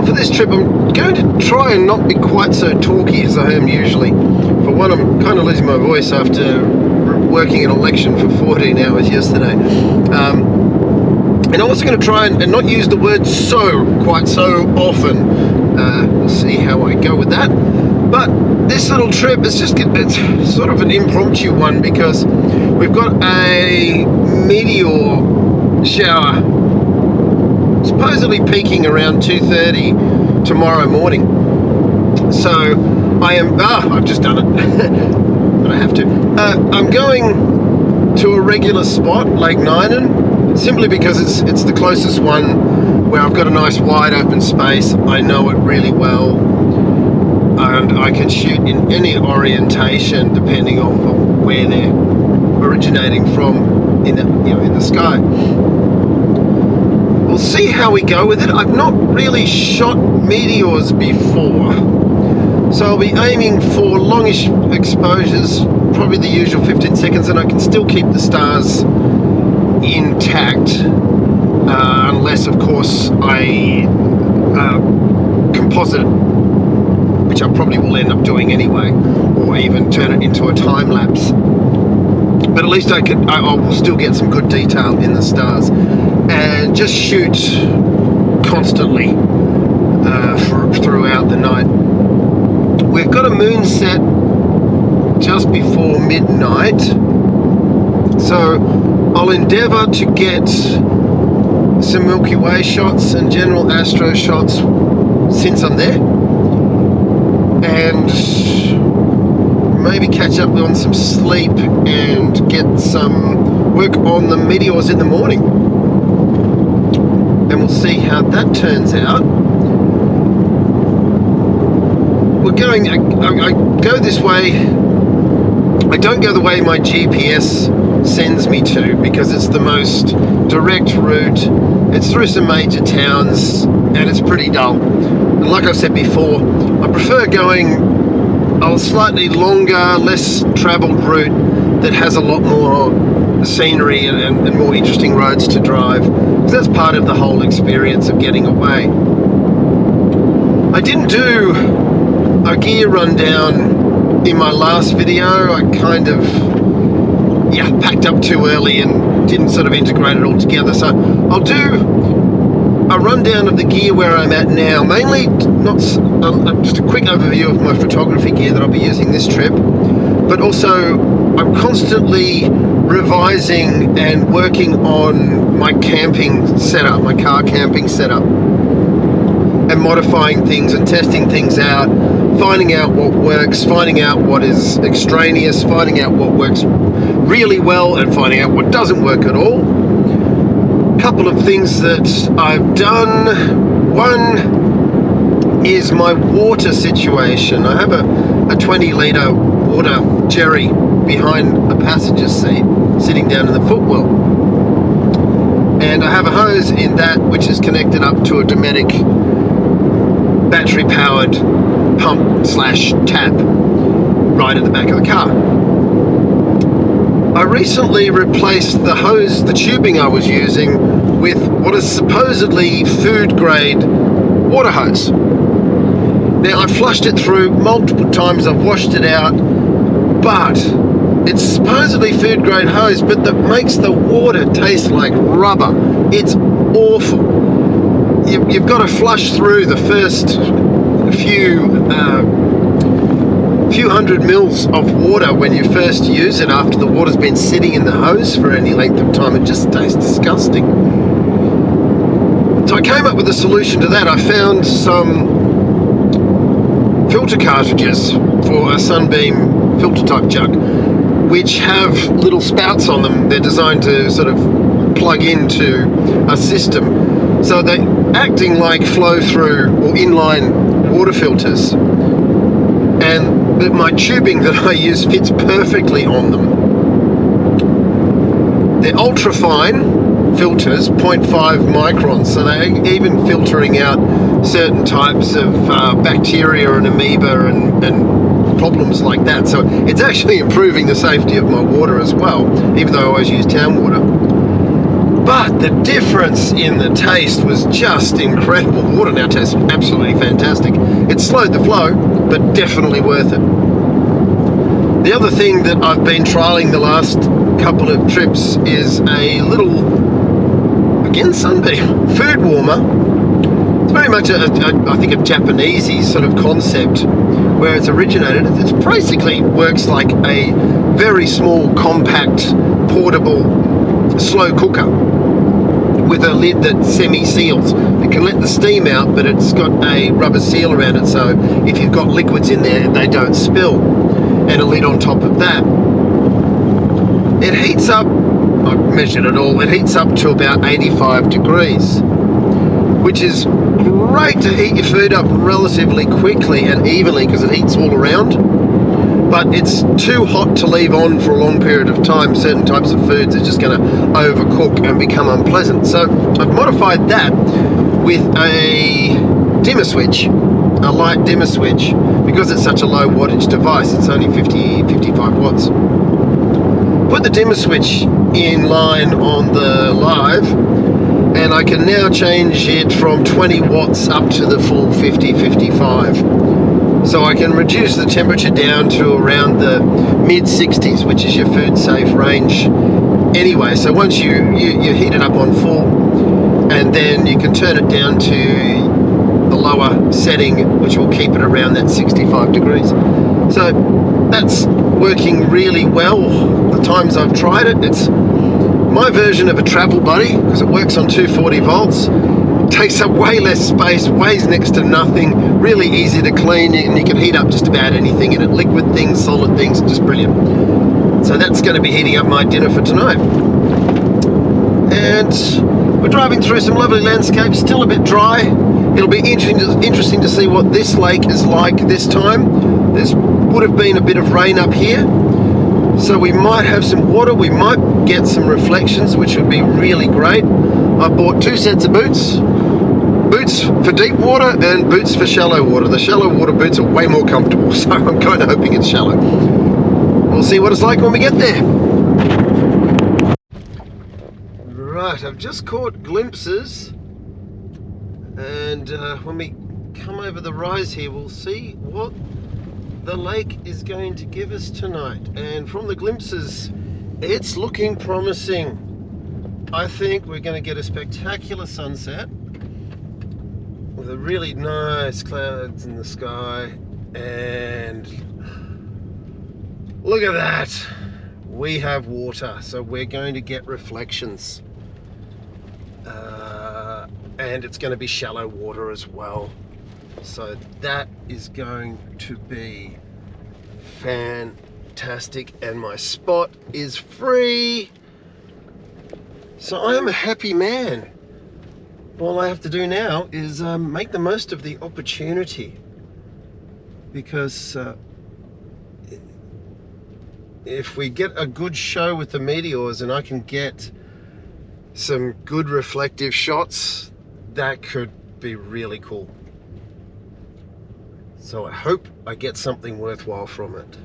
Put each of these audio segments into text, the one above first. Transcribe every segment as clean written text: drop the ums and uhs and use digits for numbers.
for this trip I'm going to try and not be quite so talky as I am usually. For one, I'm kind of losing my voice after working an election for 14 hours yesterday. And I'm also going to try and not use the word so quite so often. We'll see how I go with that. But this little trip is it's sort of an impromptu one because we've got a meteor shower supposedly peaking around 2:30 tomorrow morning. So I am, I've just done it, but I have to. I'm going to a regular spot, Lake Nynan, simply because it's the closest one where I've got a nice wide open space. I know it really well, and I can shoot in any orientation depending on where they're originating from in the sky. We'll see how we go with it. I've not really shot meteors before, so I'll be aiming for longish exposures, probably the usual 15 seconds, and I can still keep the stars intact, unless of course I composite, which I probably will end up doing anyway, or even turn it into a time lapse. But at least I will still get some good detail in the stars and just shoot constantly throughout the night. We've got a moon set just before midnight, so I'll endeavour to get some Milky Way shots and general astro shots since I'm there, and maybe catch up on some sleep and get some work on the meteors in the morning, and we'll see how that turns out. We're going, I go this way, I don't go the way my GPS sends me to, because it's the most direct route. It's through some major towns and it's pretty dull, and like I've said before, I prefer going a slightly longer, less travelled route that has a lot more scenery and more interesting roads to drive, because that's part of the whole experience of getting away. I didn't do a gear rundown in my last video. I kind of packed up too early and didn't sort of integrate it all together, so I'll do a rundown of the gear where I'm at now, mainly just a quick overview of my photography gear that I'll be using this trip, but also I'm constantly revising and working on my camping setup, my car camping setup, and modifying things and testing things out, finding out what works, finding out what is extraneous, finding out what works really well and finding out what doesn't work at all. Couple of things that I've done. One is my water situation. I have a 20-litre water jerry behind a passenger seat sitting down in the footwell, and I have a hose in that which is connected up to a Dometic battery powered pump slash tap right at the back of the car. I recently replaced the hose, the tubing I was using, with what is supposedly food grade water hose. Now, I flushed it through multiple times, I've washed it out, but it's supposedly food grade hose, but that makes the water taste like rubber. It's awful. You've got to flush through the first few hundred mils of water when you first use it, after the water's been sitting in the hose for any length of time. It just tastes disgusting. So I came up with a solution to that. I found some filter cartridges for a Sunbeam filter type jug, which have little spouts on them. They're designed to sort of plug into a system, so they're acting like flow through or inline water filters, and my tubing that I use fits perfectly on them. They're ultra fine filters, 0.5 microns, so they're even filtering out certain types of bacteria and amoeba and problems like that. So it's actually improving the safety of my water as well, even though I always use town water. But the difference in the taste was just incredible. Water now tastes absolutely fantastic. It slowed the flow, but definitely worth it. The other thing that I've been trialing the last couple of trips is a little, again, Sunbeam food warmer. It's very much, I think, a Japanesey sort of concept where it's originated. It basically works like a very small, compact, portable, slow cooker with a lid that semi-seals. It can let the steam out, but it's got a rubber seal around it, so if you've got liquids in there, they don't spill. And a lid on top of that. It heats up, I've measured it all, it heats up to about 85 degrees, which is great to heat your food up relatively quickly and evenly because it heats all around. But it's too hot to leave on for a long period of time. Certain types of foods are just going to overcook and become unpleasant. So I've modified that with a dimmer switch, a light dimmer switch, because it's such a low wattage device. It's only 55 watts. Put the dimmer switch in line on the Live, and I can now change it from 20 watts up to the full 55. So I can reduce the temperature down to around the mid 60s, which is your food safe range anyway. So once you heat it up on full, and then you can turn it down to the lower setting, which will keep it around that 65 degrees. So that's working really well. The times I've tried it, it's my version of a travel buddy because it works on 240 volts. Takes up way less space, weighs next to nothing, really easy to clean, and you can heat up just about anything in it. Liquid things, solid things, just brilliant. So that's going to be heating up my dinner for tonight. And we're driving through some lovely landscapes, still a bit dry. It'll be interesting to see what this lake is like this time. There would have been a bit of rain up here, so we might have some water, we might get some reflections, which would be really great. I bought 2 sets of boots for deep water and boots for shallow water. The shallow water boots are way more comfortable, so I'm kind of hoping it's shallow. We'll see what it's like when we get there. Right, I've just caught glimpses, and when we come over the rise here, we'll see what the lake is going to give us tonight. And from the glimpses, it's looking promising. I think we're going to get a spectacular sunset with a really nice clouds in the sky, and look at that, we have water, so we're going to get reflections, and it's going to be shallow water as well, so that is going to be fantastic, and my spot is free. So I am a happy man. All I have to do now is make the most of the opportunity, because if we get a good show with the meteors and I can get some good reflective shots, that could be really cool. So I hope I get something worthwhile from it.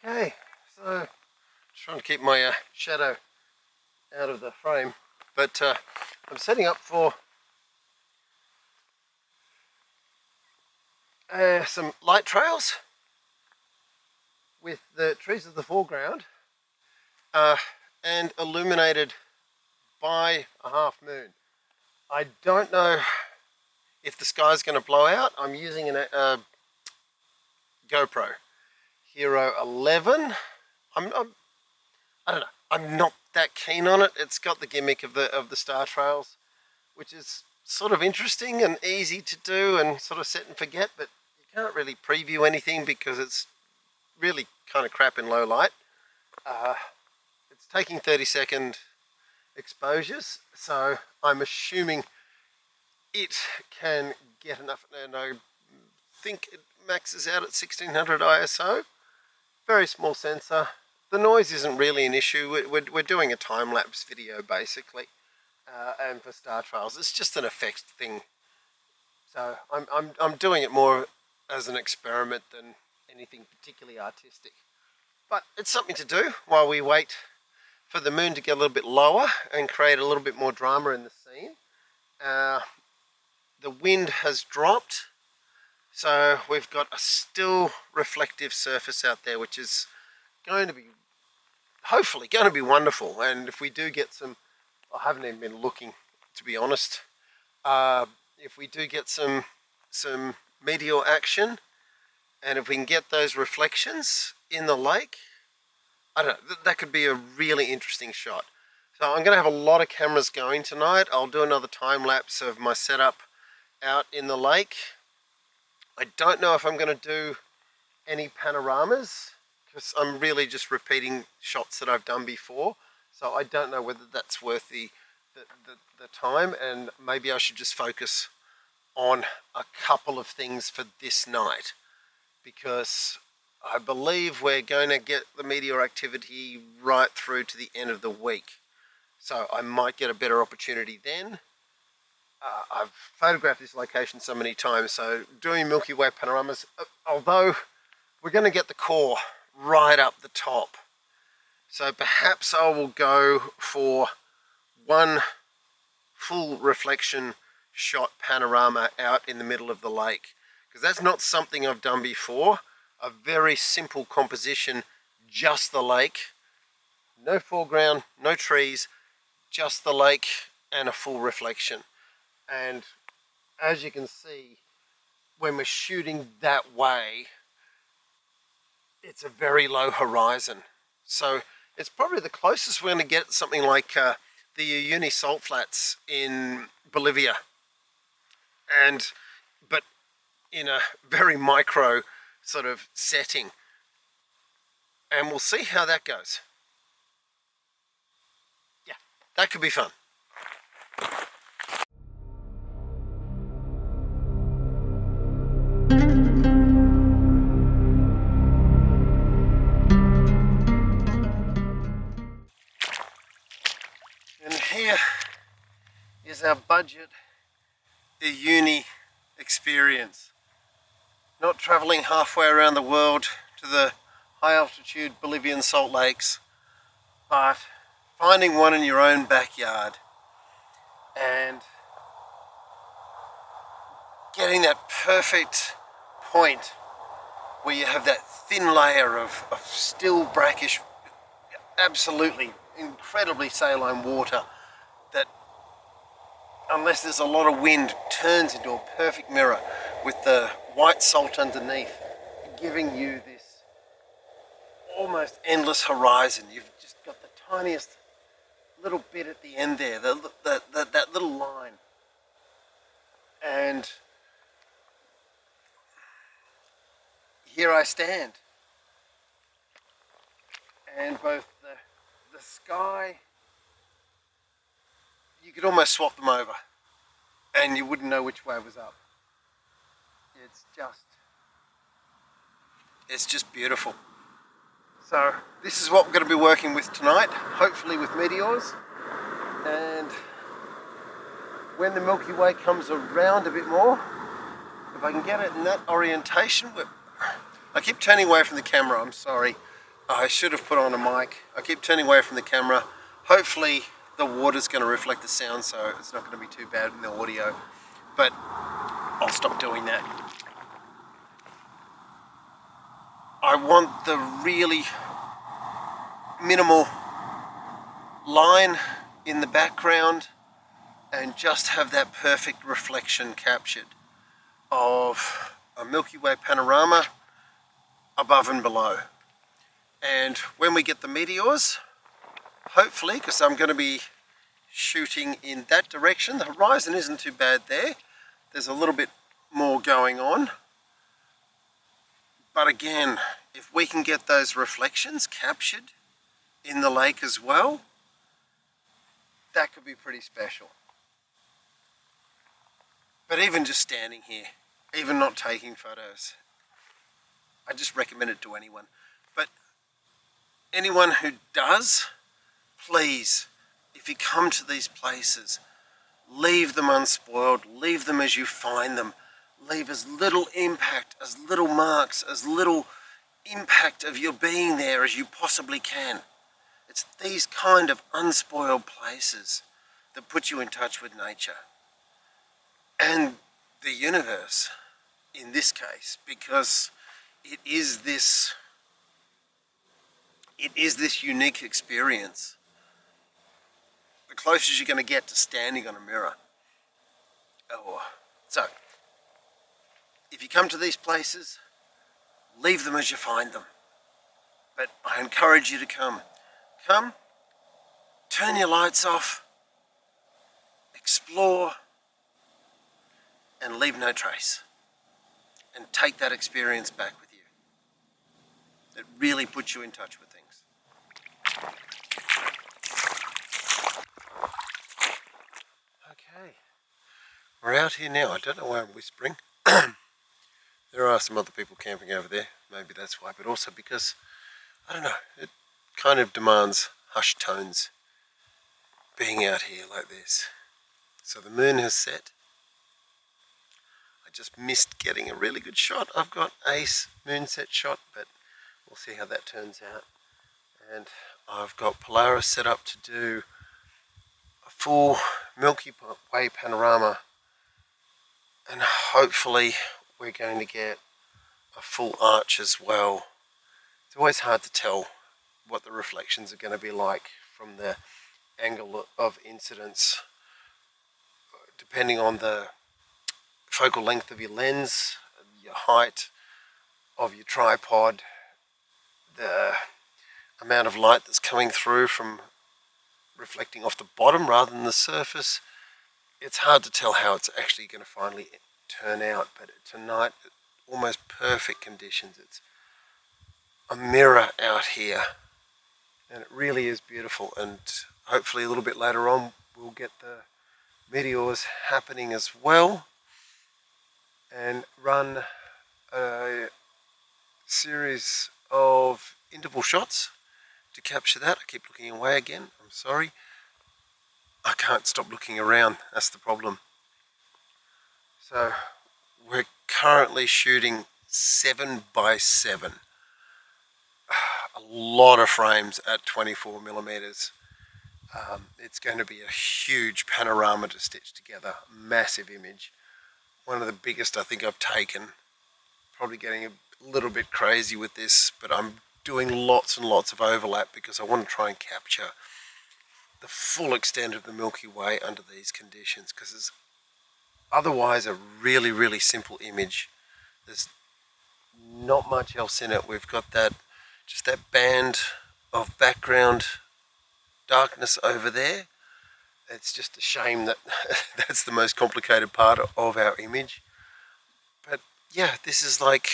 Okay, so trying to keep my shadow out of the frame, but I'm setting up for some light trails with the trees of the foreground and illuminated by a half moon. I don't know if the sky's going to blow out. I'm using a GoPro. Hero 11. I don't know. I'm not that keen on it. It's got the gimmick of the star trails, which is sort of interesting and easy to do and sort of set and forget, but you can't really preview anything because it's really kind of crap in low light. It's taking 30-second exposures, so I'm assuming it can get enough, and I think it maxes out at 1600 ISO. Very small sensor. The noise isn't really an issue. We're doing a time-lapse video basically, and for star trails it's just an effects thing. So I'm doing it more as an experiment than anything particularly artistic. But it's something to do while we wait for the moon to get a little bit lower and create a little bit more drama in the scene. The wind has dropped, so we've got a still reflective surface out there, which is going to be hopefully going to be wonderful. And if we do get some, I haven't even been looking, to be honest, if we do get some meteor action, and if we can get those reflections in the lake, I don't know, that could be a really interesting shot. So I'm going to have a lot of cameras going tonight. I'll do another time lapse of my setup out in the lake. I don't know if I'm going to do any panoramas, because I'm really just repeating shots that I've done before. So I don't know whether that's worth the time, and maybe I should just focus on a couple of things for this night, because I believe we're going to get the meteor activity right through to the end of the week. So I might get a better opportunity then. I've photographed this location so many times, so doing Milky Way panoramas, although we're going to get the core right up the top. So perhaps I will go for one full reflection shot panorama out in the middle of the lake, because that's not something I've done before. A very simple composition, just the lake, no foreground, no trees, just the lake and a full reflection. And as you can see, when we're shooting that way, it's a very low horizon. So it's probably the closest we're going to get something like the Uyuni salt flats in Bolivia, but in a very micro sort of setting, and we'll see how that goes. Yeah, that could be fun. And here is our budget Uyuni experience. Not traveling halfway around the world to the high altitude Bolivian salt lakes, but finding one in your own backyard and getting that perfect point where you have that thin layer of still brackish, absolutely incredibly saline water that, unless there's a lot of wind, turns into a perfect mirror with the white salt underneath, giving you this almost endless horizon. You've just got the tiniest little bit at the end there, that little line. And here I stand. And both the sky, you could almost swap them over and you wouldn't know which way was up. It's just beautiful. So this is what we're going to be working with tonight, hopefully with meteors. And when the Milky Way comes around a bit more, if I can get it in that orientation. I keep turning away from the camera, I'm sorry. I should have put on a mic. I keep turning away from the camera. Hopefully the water's going to reflect the sound, so it's not going to be too bad in the audio. But I'll stop doing that. I want the really minimal line in the background and just have that perfect reflection captured of a Milky Way panorama above and below. And when we get the meteors, hopefully, because I'm going to be shooting in that direction, the horizon isn't too bad there. There's a little bit more going on. But again, if we can get those reflections captured in the lake as well, that could be pretty special. But even just standing here, even not taking photos, I just recommend it to anyone. But anyone who does, please, if you come to these places, leave them unspoiled, leave them as you find them. Leave as little impact, as little marks, as little impact of your being there as you possibly can. It's these kind of unspoiled places that put you in touch with nature and the universe in this case, because it is this unique experience. The closest you're going to get to standing on a mirror. So, if you come to these places, leave them as you find them. But I encourage you to come. Come, turn your lights off, explore, and leave no trace. And take that experience back with you. It really puts you in touch with things. Okay, we're out here now. I don't know why I'm whispering. There are some other people camping over there, maybe that's why, but also because, I don't know, it kind of demands hushed tones being out here like this. So the moon has set. I just missed getting a really good shot. I've got a moonset shot, but we'll see how that turns out. And I've got Polaris set up to do a full Milky Way panorama, and hopefully we're going to get a full arch as well. It's always hard to tell what the reflections are going to be like from the angle of incidence, depending on the focal length of your lens, your height of your tripod, the amount of light that's coming through from reflecting off the bottom rather than the surface. It's hard to tell how it's actually going to finally turn out, but tonight, almost perfect conditions. It's a mirror out here, and it really is beautiful. And hopefully a little bit later on we'll get the meteors happening as well, and run a series of interval shots to capture that. I keep looking away again, I'm sorry. I can't stop looking around, that's the problem. So we're currently shooting 7x7. A lot of frames at 24mm. It's going to be a huge panorama to stitch together, massive image. One of the biggest I think I've taken. Probably getting a little bit crazy with this, but I'm doing lots and lots of overlap because I want to try and capture the full extent of the Milky Way under these conditions, because it's otherwise a really, really simple image. There's not much else in it. We've got that, just that band of background darkness over there. It's just a shame that that's the most complicated part of our image. But yeah, this is like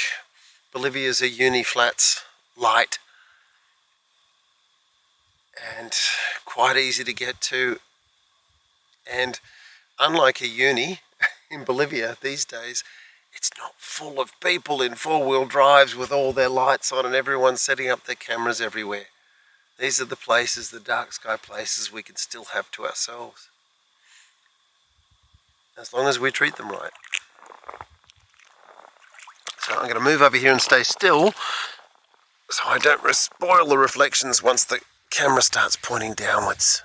Bolivia's a uni flats light, and quite easy to get to. And unlike a uni in Bolivia these days, it's not full of people in four-wheel drives with all their lights on and everyone setting up their cameras everywhere. These are the places, the dark sky places, we can still have to ourselves, as long as we treat them right. So I'm going to move over here and stay still so I don't spoil the reflections once the camera starts pointing downwards.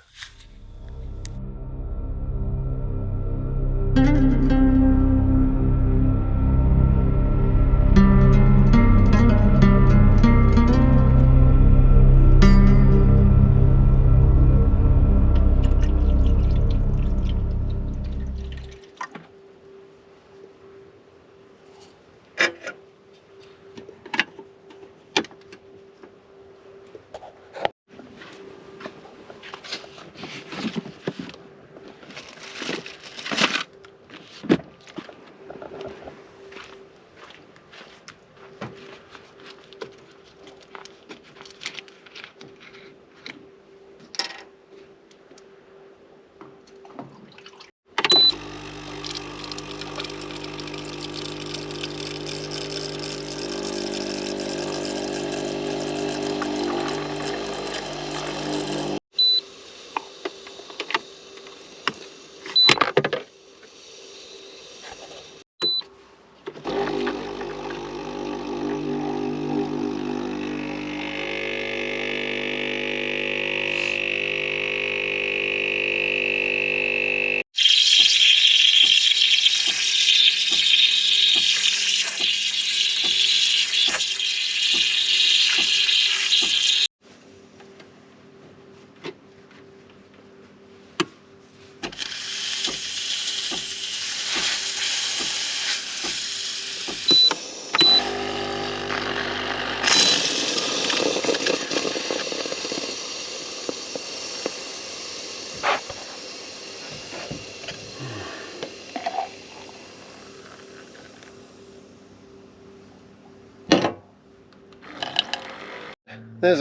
that's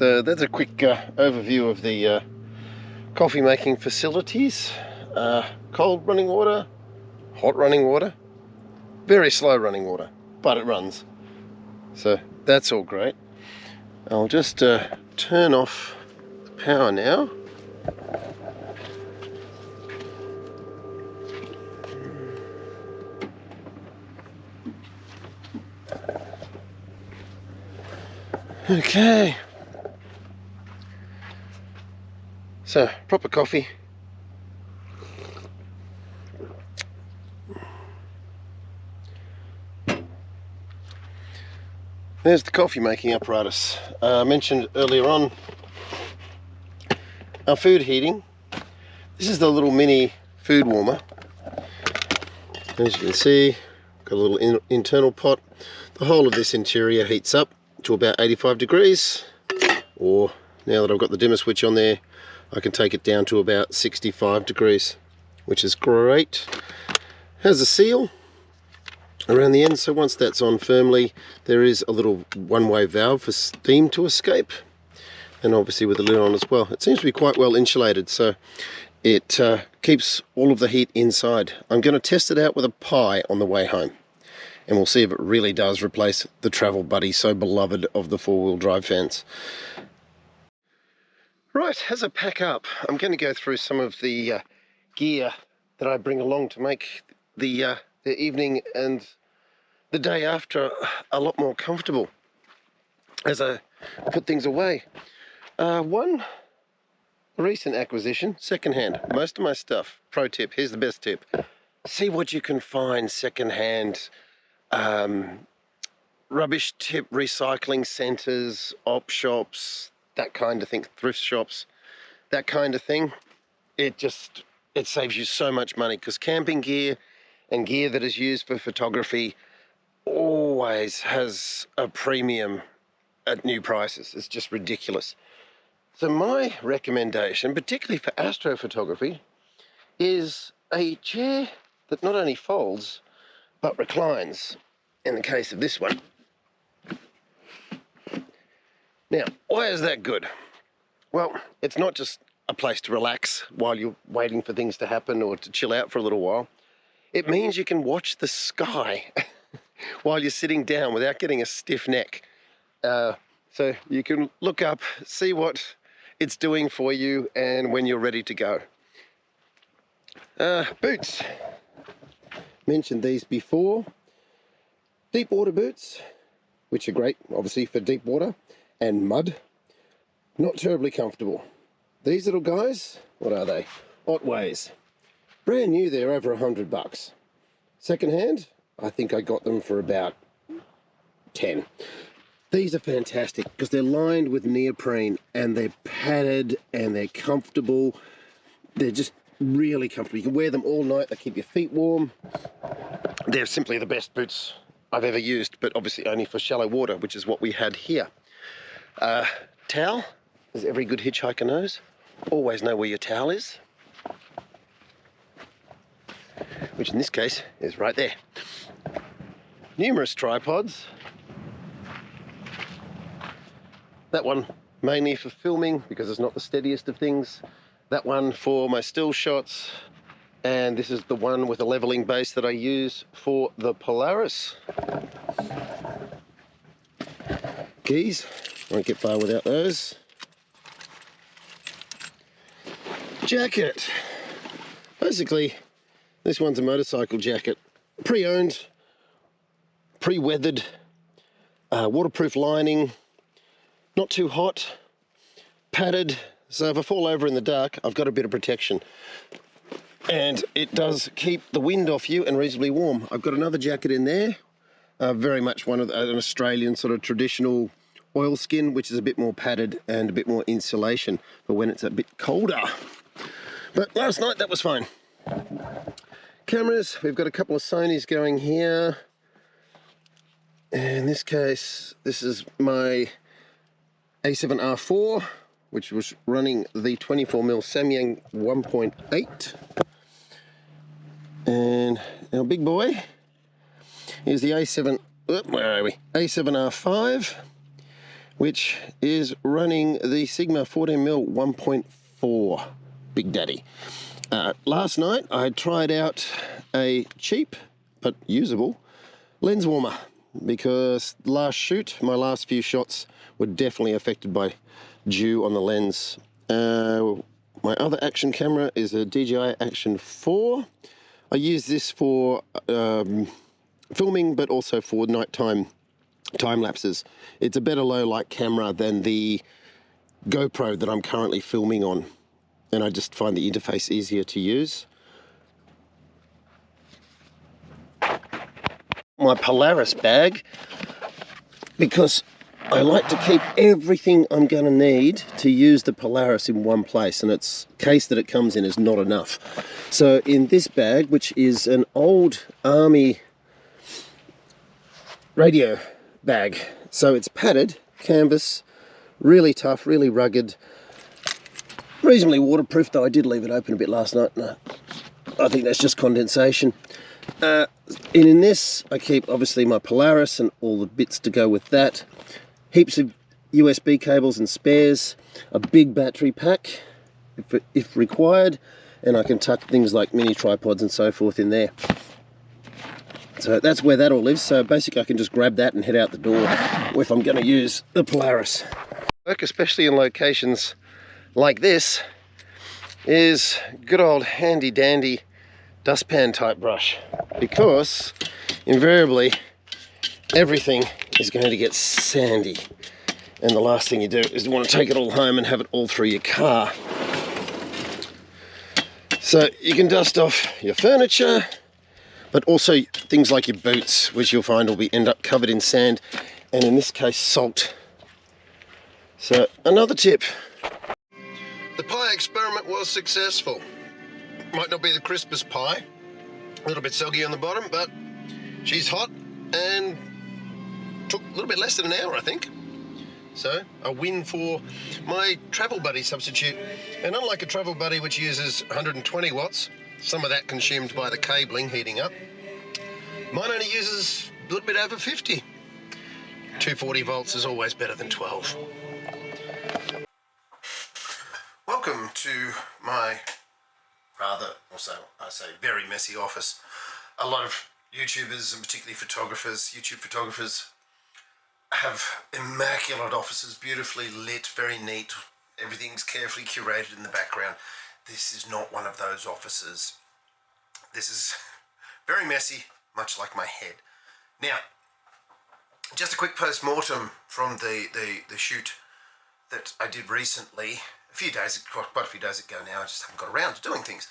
a quick overview of the coffee making facilities. Cold running water, hot running water, very slow running water, but it runs. So that's all great. I'll just turn off the power now. Okay. So, proper coffee. There's the coffee making apparatus. I mentioned earlier on our food heating. This is the little mini food warmer. As you can see, got a little internal pot. The whole of this interior heats up to about 85 degrees, or now that I've got the dimmer switch on there, I can take it down to about 65 degrees, which is great. Has a seal around the end, so once that's on firmly, there is a little one-way valve for steam to escape, and obviously with the lid on as well. It seems to be quite well insulated, so it keeps all of the heat inside. I'm going to test it out with a pie on the way home, and we'll see if it really does replace the travel buddy so beloved of the four-wheel drive fans. Right, as I pack up, I'm going to go through some of the gear that I bring along to make the evening and the day after a lot more comfortable as I put things away. One recent acquisition, secondhand. Most of my stuff, pro tip, here's the best tip. See what you can find secondhand. Rubbish tip recycling centres, op shops, that kind of thing, thrift shops, that kind of thing. It saves you so much money, because camping gear and gear that is used for photography always has a premium at new prices. It's just ridiculous. So my recommendation, particularly for astrophotography, is a chair that not only folds but reclines, in the case of this one. Now, why is that good? Well, it's not just a place to relax while you're waiting for things to happen or to chill out for a little while. It means you can watch the sky while you're sitting down without getting a stiff neck. So you can look up, see what it's doing for you, and when you're ready to go. Boots. Mentioned these before. Deep water boots, which are great, obviously, for deep water and mud. Not terribly comfortable. These little guys, what are they? Otways. Brand new, they're over $100. Secondhand, I think I got them for about 10. These are fantastic because they're lined with neoprene and they're padded and they're comfortable. They're just really comfortable. You can wear them all night, they keep your feet warm. They're simply the best boots I've ever used, but obviously only for shallow water, which is what we had here. Towel, as every good hitchhiker knows, always know where your towel is, which in this case is right there. Numerous tripods. That one mainly for filming because it's not the steadiest of things. That one for my still shots. And this is the one with a leveling base that I use for the Polaris. Keys, won't get far without those. Jacket. Basically, this one's a motorcycle jacket. Pre-owned, pre-weathered, waterproof lining, not too hot, padded, so if I fall over in the dark, I've got a bit of protection. And it does keep the wind off you and reasonably warm. I've got another jacket in there, very much one of an Australian sort of traditional oilskin, which is a bit more padded and a bit more insulation for when it's a bit colder. But last night that was fine. Cameras, we've got a couple of Sonys going here. In this case, this is my A7R4, which was running the 24mm Samyang 1.8. And our big boy is the A7, where are we? A7R5, which is running the Sigma 14mm 1.4 Big Daddy. Last night I tried out a cheap but usable lens warmer because last shoot, my last few shots were definitely affected by dew on the lens. My other action camera is a DJI Action 4. I use this for filming, but also for nighttime time lapses. It's a better low light camera than the GoPro that I'm currently filming on, and I just find the interface easier to use. My Polaris bag, because I like to keep everything I'm going to need to use the Polaris in one place, and its case that it comes in is not enough. So in this bag, which is an old army radio bag, so it's padded canvas, really tough, really rugged, reasonably waterproof, though I did leave it open a bit last night. No, I think that's just condensation. In this I keep obviously my Polaris and all the bits to go with that, heaps of USB cables and spares, a big battery pack if required, and I can tuck things like mini tripods and so forth in there. So that's where that all lives. So basically I can just grab that and head out the door if I'm going to use the Polaris. Work, especially in locations like this, is good old handy dandy dustpan type brush, because invariably everything is going to get sandy, and the last thing you do is you want to take it all home and have it all through your car. So you can dust off your furniture, but also things like your boots, which you'll find will end up covered in sand, and in this case salt. So another tip. The pie experiment was successful. Might not be the crispest pie, a little bit soggy on the bottom, but she's hot and took a little bit less than an hour, I think. So a win for my travel buddy substitute. And unlike a travel buddy which uses 120 watts, some of that consumed by the cabling heating up, mine only uses a little bit over 50. 240 volts is always better than 12. Welcome to my rather, also I say, very messy office. A lot of YouTubers, and particularly photographers, YouTube photographers, have immaculate offices, beautifully lit, very neat. Everything's carefully curated in the background. This is not one of those offices. This is very messy, much like my head. Now, just a quick post-mortem from the shoot that I did recently, quite a few days ago now. I just haven't got around to doing things.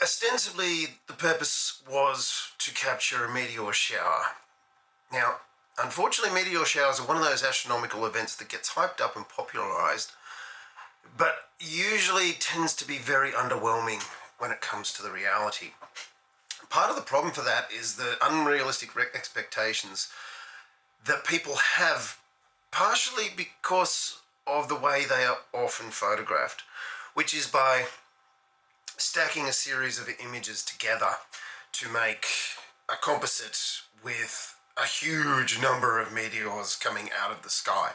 Ostensibly, the purpose was to capture a meteor shower. Now, unfortunately, meteor showers are one of those astronomical events that gets hyped up and popularized, but usually tends to be very underwhelming when it comes to the reality. Part of the problem for that is the unrealistic expectations that people have, partially because of the way they are often photographed, which is by stacking a series of images together to make a composite with a huge number of meteors coming out of the sky.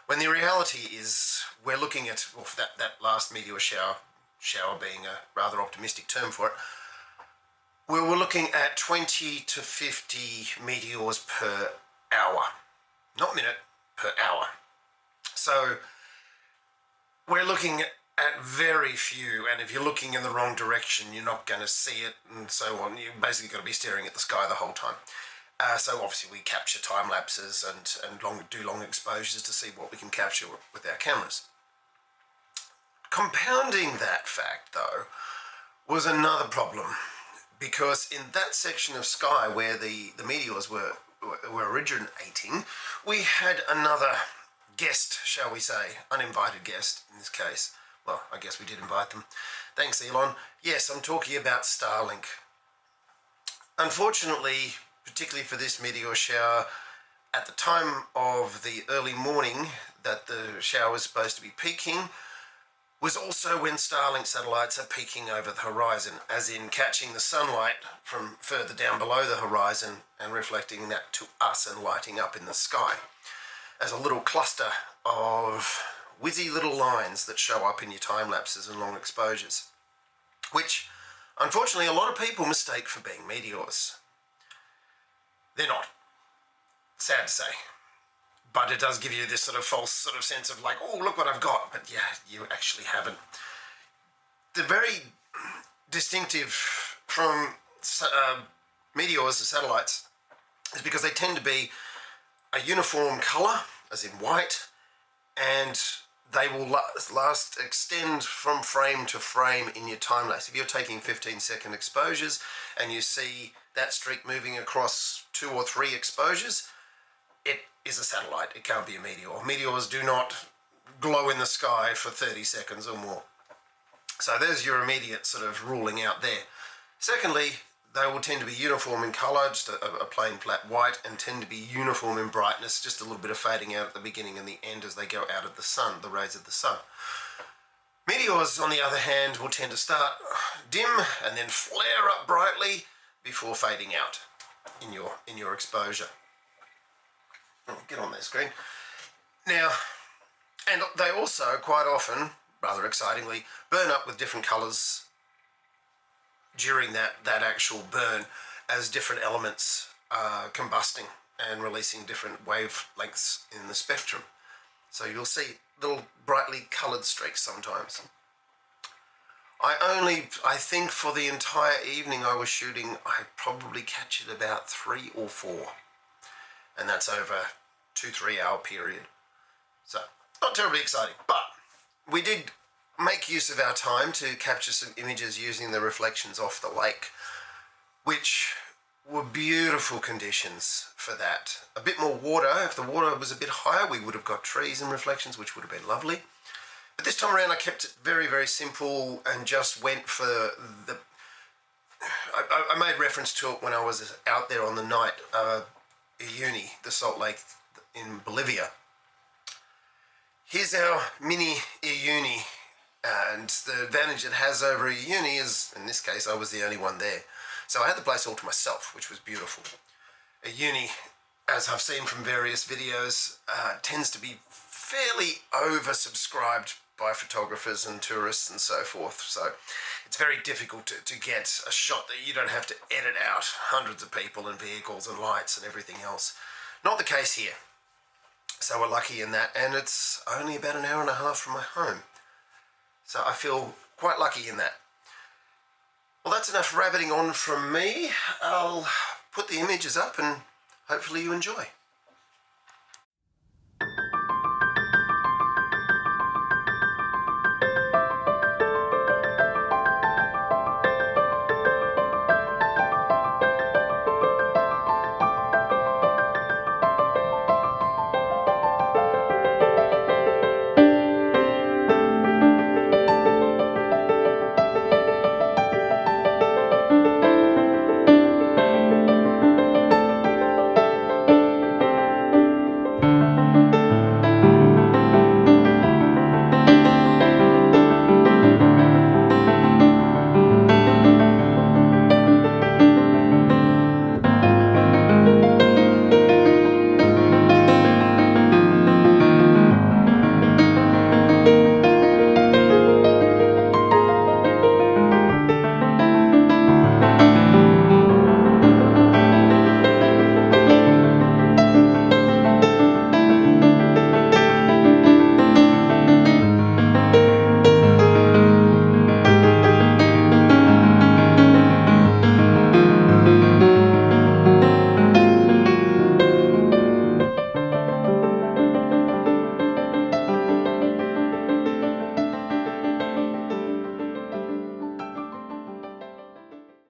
When the reality is we're looking at, well, for that last meteor shower being a rather optimistic term for it, we were looking at 20 to 50 meteors per hour. Not minute, per hour. So we're looking at very few, and if you're looking in the wrong direction, you're not going to see it, and so on. You're basically got to be staring at the sky the whole time. So obviously we capture time lapses and do long exposures to see what we can capture with our cameras. Compounding that fact, though, was another problem, because in that section of sky where the meteors were originating, we had another guest, shall we say, uninvited guest in this case. Well, I guess we did invite them. Thanks, Elon. Yes, I'm talking about Starlink. Unfortunately, particularly for this meteor shower, at the time of the early morning that the shower was supposed to be peaking, was also when Starlink satellites are peeking over the horizon, as in catching the sunlight from further down below the horizon and reflecting that to us and lighting up in the sky. as a little cluster of whizzy little lines that show up in your time lapses and long exposures, which unfortunately a lot of people mistake for being meteors. They're not. Sad to say. But it does give you this sort of false sort of sense of like, oh, look what I've got. But yeah, you actually haven't. They're very distinctive from meteors or satellites is because they tend to be a uniform colour, as in white, and they will extend from frame to frame in your time lapse. If you're taking 15-second exposures and you see that streak moving across 2 or 3 exposures, it is a satellite. It can't be a meteor. Meteors do not glow in the sky for 30 seconds or more. So there's your immediate sort of ruling out there. Secondly, they will tend to be uniform in colour, just a plain flat white, and tend to be uniform in brightness, just a little bit of fading out at the beginning and the end as they go out of the sun, the rays of the sun. Meteors, on the other hand, will tend to start dim and then flare up brightly before fading out in your exposure. Get on that screen. Now, and they also quite often, rather excitingly, burn up with different colours during that actual burn as different elements are combusting and releasing different wavelengths in the spectrum. So you'll see little brightly coloured streaks sometimes. I think for the entire evening I was shooting, I probably catch it about 3 or 4. And that's over 2-3 hour period. So, not terribly exciting, but we did make use of our time to capture some images using the reflections off the lake, which were beautiful conditions for that. A bit more water. If the water was a bit higher, we would have got trees and reflections, which would have been lovely. But this time around, I kept it very, very simple and just went for the... I made reference to it when I was out there on the night Uyuni, the Salt Lake in Bolivia. Here's our mini Uyuni, and the advantage it has over Uyuni is, in this case, I was the only one there. So I had the place all to myself, which was beautiful. Uyuni, as I've seen from various videos, tends to be fairly oversubscribed by photographers and tourists and so forth. So it's very difficult to get a shot that you don't have to edit out hundreds of people and vehicles and lights and everything else. Not the case here. So we're lucky in that, and it's only about an hour and a half from my home. So I feel quite lucky in that. Well, that's enough rabbiting on from me. I'll put the images up and hopefully you enjoy.